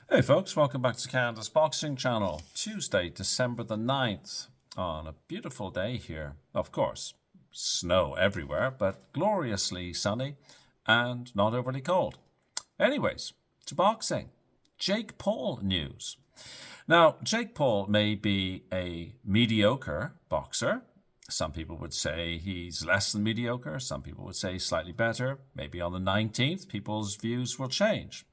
Hey folks, welcome back to Canada's Boxing Channel. Tuesday, December the 9th, on a beautiful day here. Of course, snow everywhere, but gloriously sunny and not overly cold. Anyways, to boxing. Jake Paul news. Now, Jake Paul may be a mediocre boxer. Some people would say he's less than mediocre. Some people would say slightly better. Maybe on the 19th, people's views will change.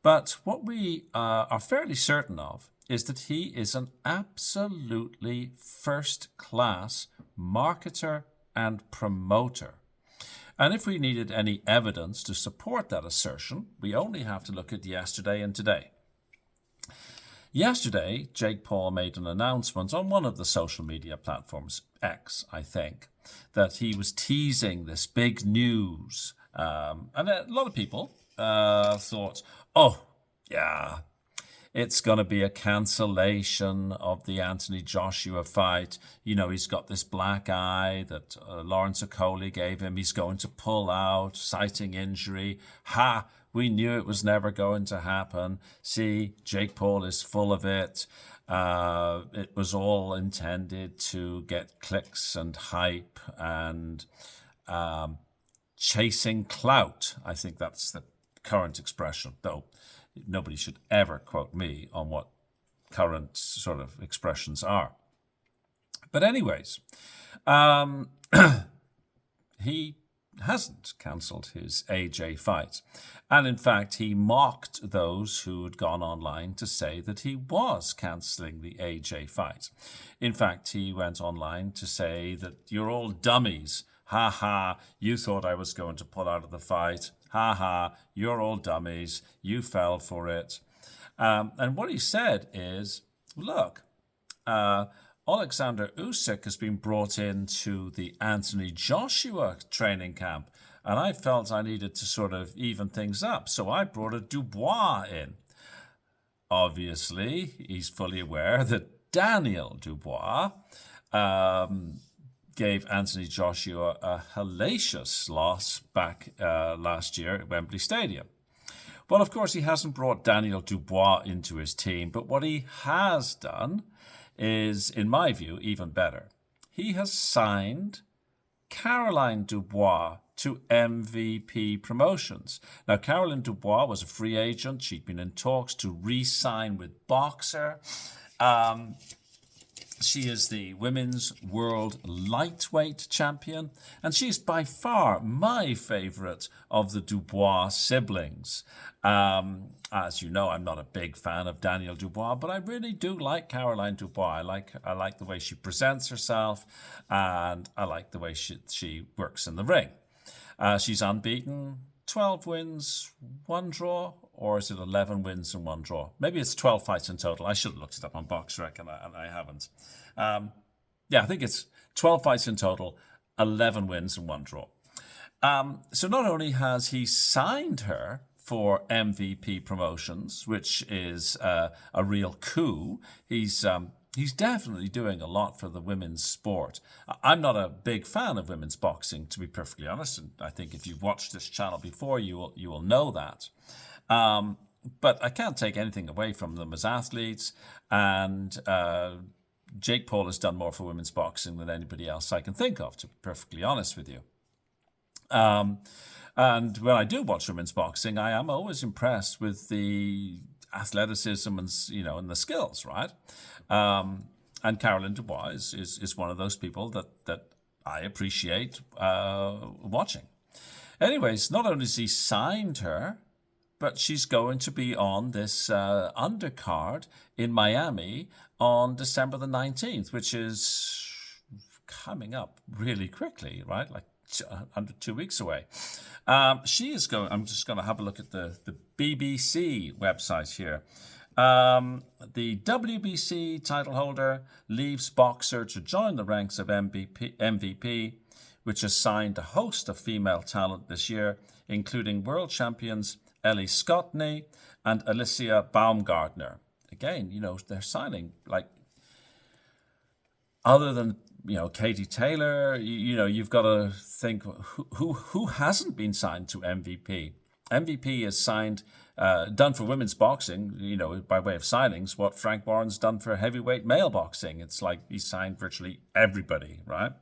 But what we are fairly certain of is that he is an absolutely first-class marketer and promoter. And if we needed any evidence to support that assertion, we only have to look at yesterday and today. Yesterday, Jake Paul made an announcement on one of the social media platforms, X, I think, that he was teasing this big news. And a lot of people thought, oh, yeah, it's going to be a cancellation of the Anthony Joshua fight. You know, he's got this black eye that Lawrence Okolie gave him. He's going to pull out, citing injury. Ha! We knew it was never going to happen. See, Jake Paul is full of it. It was all intended to get clicks and hype and chasing clout. I think that's the current expression, though nobody should ever quote me on what current sort of expressions are. But anyways, he hasn't cancelled his AJ fight. And in fact, he mocked those who had gone online to say that he was cancelling the AJ fight. In fact, he went online to say that you're all dummies. Ha ha, you thought I was going to pull out of the fight. Ha ha, you're all dummies. You fell for it. And what he said is, look, Alexander Usyk has been brought into the Anthony Joshua training camp, and I felt I needed to sort of even things up, so I brought a Dubois in. Obviously, he's fully aware that Daniel Dubois gave Anthony Joshua a hellacious loss back last year at Wembley Stadium. Well, of course, he hasn't brought Daniel Dubois into his team, but what he has done is, in my view, even better. He has signed Caroline Dubois to MVP Promotions. Now, Caroline Dubois was a free agent. She'd been in talks to re-sign with Boxer. She is the Women's World Lightweight Champion, and she's by far my favourite of the Dubois siblings. As you know, I'm not a big fan of Daniel Dubois, but I really do like Caroline Dubois. I like the way she presents herself, and I like the way she works in the ring. She's unbeaten, 12 wins, 1 draw, or is it 11 wins and 1 draw? Maybe it's 12 fights in total. I should have looked it up on BoxRec, and I haven't. I think it's 12 fights in total, 11 wins and 1 draw. So not only has he signed her for MVP Promotions, which is a real coup, he's definitely doing a lot for the women's sport. I'm not a big fan of women's boxing, to be perfectly honest, and I think if you've watched this channel before, you will know that. But I can't take anything away from them as athletes, and Jake Paul has done more for women's boxing than anybody else I can think of, to be perfectly honest with you. And when I do watch women's boxing, I am always impressed with the athleticism and the skills, right? And Caroline Dubois is one of those people that I appreciate watching. Anyways, not only has he signed her, but she's going to be on this undercard in Miami on December the 19th, which is coming up really quickly, right? Like under 2 weeks away. She is going, I'm just going to have a look at the BBC website here. The WBC title holder leaves Boxer to join the ranks of MVP, which has signed a host of female talent this year, including world champions Ellie Scottney and Alicia Baumgartner. Again, they're signing, like, other than Katie Taylor, you've got to think who hasn't been signed to MVP. MVP has signed done for women's boxing, by way of signings, what Frank Warren's done for heavyweight male boxing. It's like he signed virtually everybody, right?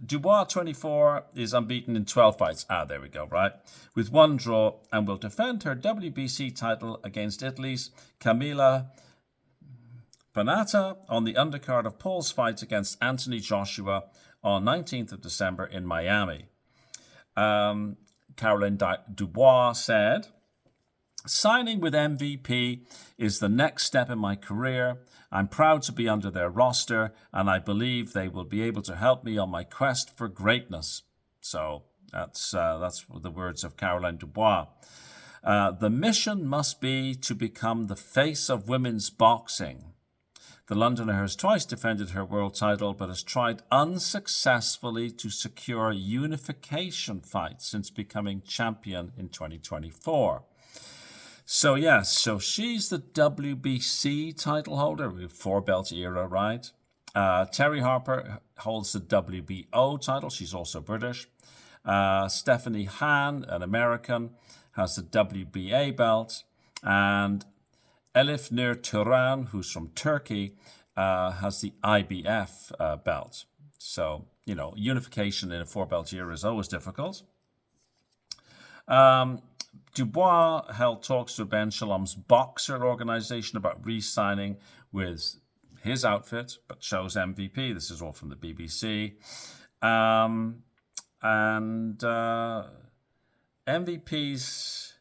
Dubois, 24, is unbeaten in 12 fights. There we go, right? With one draw, and will defend her WBC title against Italy's Camila Panatta on the undercard of Paul's fight against Anthony Joshua on 19th of December in Miami. Caroline Dubois said, "Signing with MVP is the next step in my career. I'm proud to be under their roster, and I believe they will be able to help me on my quest for greatness." So that's the words of Caroline Dubois. The mission must be to become the face of women's boxing. The Londoner has twice defended her world title, but has tried unsuccessfully to secure unification fights since becoming champion in 2024. So yes, so she's the WBC title holder, 4-belt era, right? Terry Harper holds the WBO title. She's also British. Stephanie Han, an American, has the WBA belt. And Elif Nur Turan, who's from Turkey, has the IBF belt. So, unification in a 4-belt era is always difficult. Dubois held talks with Ben Shalom's Boxer organization about re-signing with his outfit, but chose MVP. This is all from the BBC. MVP's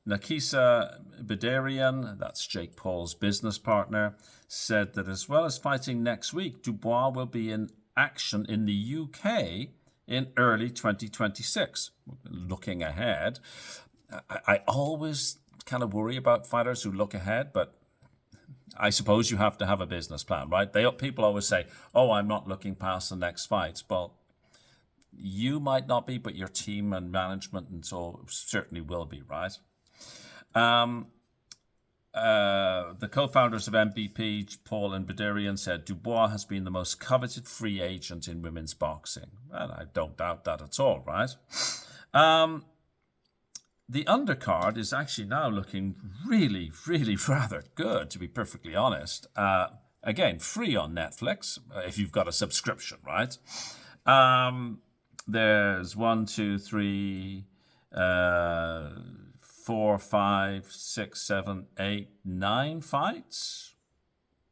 Nakisa Bedarian, that's Jake Paul's business partner, said that as well as fighting next week, Dubois will be in action in the UK in early 2026. Looking ahead, I always kind of worry about fighters who look ahead, but I suppose you have to have a business plan, right? People always say, "Oh, I'm not looking past the next fight." Well, you might not be, but your team and management and so certainly will be, right? The co-founders of MVP, Paul and Bedarian, said Dubois has been the most coveted free agent in women's boxing. And I don't doubt that at all, right? The undercard is actually now looking really, really rather good, to be perfectly honest. Again, free on Netflix, if you've got a subscription, right? There's 1, 2, 3, 4, 5, 6, 7, 8, 9 fights.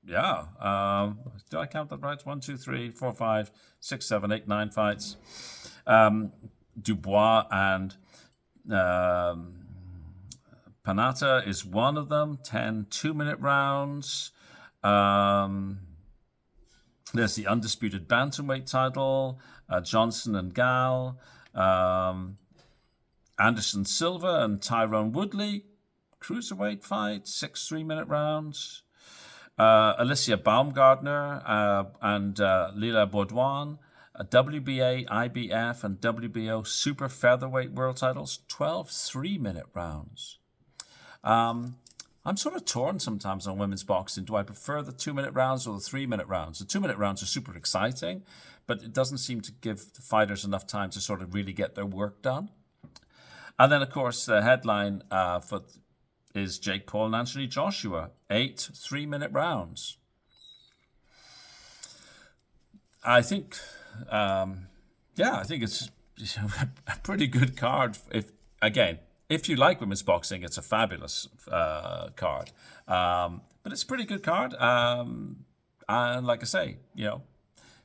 Yeah. Did I count that right? 1, 2, 3, 4, 5, 6, 7, 8, 9 fights. Dubois and Panatta is one of them. 10 2-minute rounds. There's the undisputed bantamweight title. Johnson and Gall. Anderson Silva and Tyrone Woodley, cruiserweight fight, 6 3-minute rounds. Alicia Baumgartner and Lila Baudouin, WBA, IBF, and WBO super featherweight world titles, 12 3-minute rounds. I'm sort of torn sometimes on women's boxing. Do I prefer the 2-minute rounds or the 3-minute rounds? The 2-minute rounds are super exciting, but it doesn't seem to give the fighters enough time to sort of really get their work done. And then, of course, the headline is Jake Paul and Anthony Joshua, 8 3-minute rounds. I think, I think it's a pretty good card. If you like women's boxing, it's a fabulous card. But it's a pretty good card. And like I say,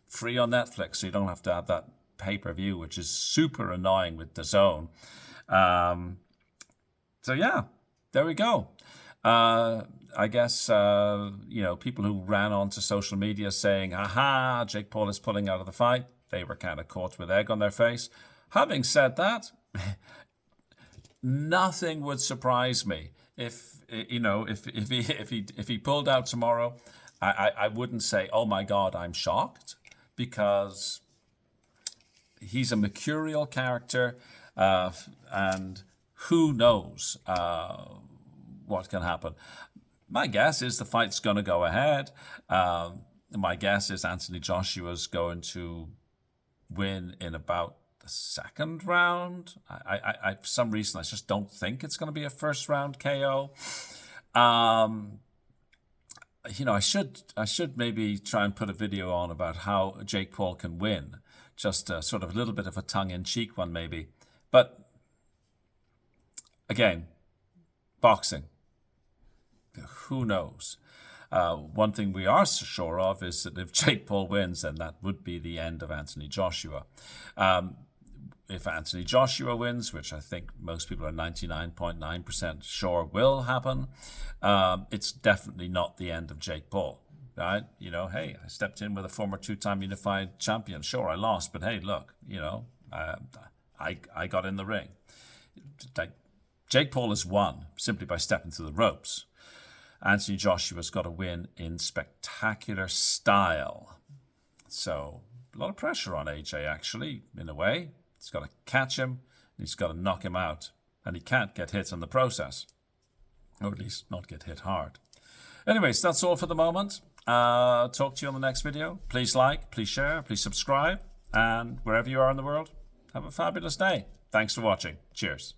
free on Netflix, so you don't have to have that pay-per-view, which is super annoying with DAZN. So yeah, there we go. I guess, people who ran onto social media saying, "Aha, Jake Paul is pulling out of the fight," they were kind of caught with egg on their face. Having said that, nothing would surprise me if he pulled out tomorrow. I wouldn't say, "Oh my God, I'm shocked," because he's a mercurial character. And who knows what can happen. My guess is the fight's going to go ahead. My guess is Anthony Joshua's going to win in about the second round. I for some reason, I just don't think it's going to be a first round KO. You know, I should maybe try and put a video on about how Jake Paul can win. Just sort of a little bit of a tongue-in-cheek one, maybe. But again, boxing. Who knows? One thing we are sure of is that if Jake Paul wins, then that would be the end of Anthony Joshua. If Anthony Joshua wins, which I think most people are 99.9% sure will happen, it's definitely not the end of Jake Paul. Right? You know, hey, I stepped in with a former two-time unified champion. Sure, I lost, but hey, look, you know, I got in the ring. Jake Paul has won simply by stepping through the ropes. Anthony Joshua's got to win in spectacular style. So a lot of pressure on AJ, actually, in a way. He's got to catch him, and he's got to knock him out. And he can't get hit in the process. Or at least not get hit hard. Anyways, that's all for the moment. Talk to you on the next video. Please like, please share, please subscribe. And wherever you are in the world, have a fabulous day. Thanks for watching. Cheers.